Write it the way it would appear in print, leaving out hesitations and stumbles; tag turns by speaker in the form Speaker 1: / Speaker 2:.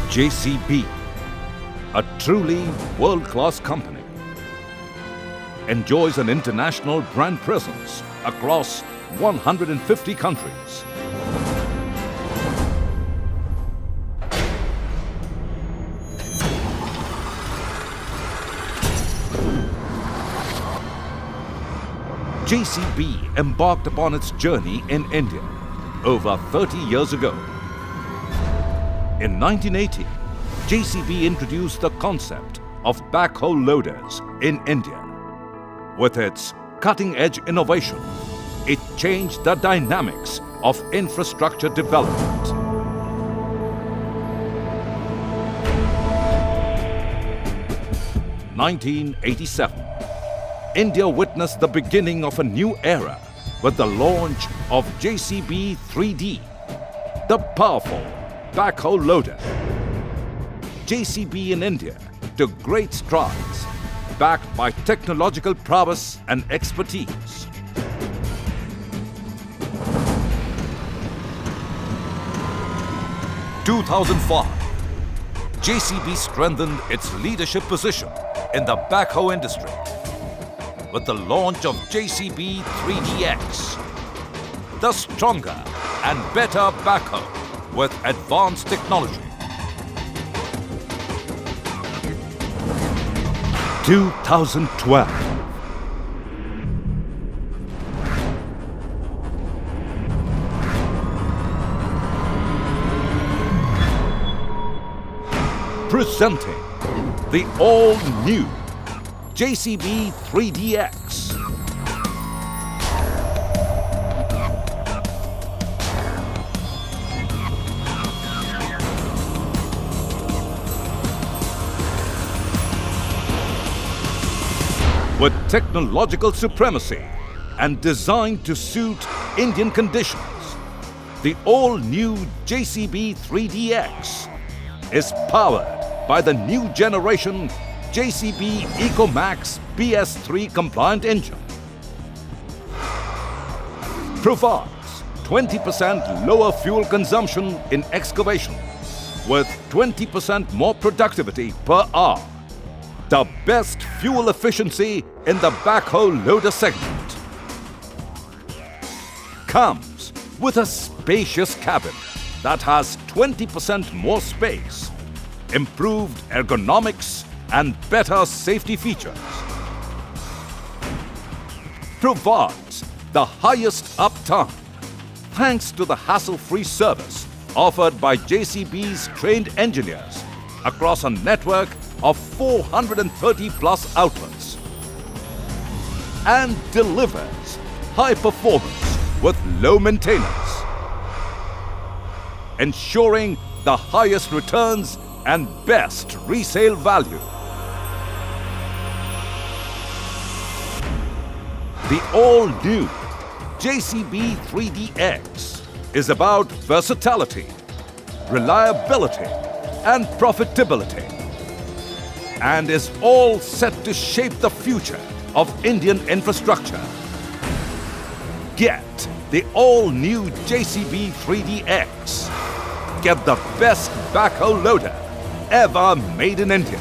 Speaker 1: JCB, a truly world-class company, enjoys an international brand presence across 150 countries. JCB embarked upon its journey in India over 30 years ago. In 1980, JCB introduced the concept of backhoe loaders in India. With its cutting-edge innovation, it changed the dynamics of infrastructure development. In 1987, India witnessed the beginning of a new era with the launch of JCB 3D, the powerful backhoe loader. JCB in India took great strides, backed by technological prowess and expertise. In 2005, JCB strengthened its leadership position in the backhoe industry with the launch of JCB 3DX, the stronger and better backhoe with advanced technology. 2012. Presenting the all-new JCB 3DX. With technological supremacy and designed to suit Indian conditions, the all-new JCB 3DX is powered by the new generation JCB EcoMax BS3 compliant engine. Provides 20% lower fuel consumption in excavation with 20% more productivity per hour. The best fuel efficiency in the backhoe loader segment. Comes with a spacious cabin that has 20% more space, improved ergonomics and better safety features. Provides the highest uptime thanks to the hassle-free service offered by JCB's trained engineers across a network of 430 plus outlets, and delivers high performance with low maintenance, ensuring the highest returns and best resale value. The all-new JCB 3DX is about versatility, reliability, and profitability, and is all set to shape the future of Indian infrastructure. Get the all-new JCB 3DX. Get the best backhoe loader ever made in India.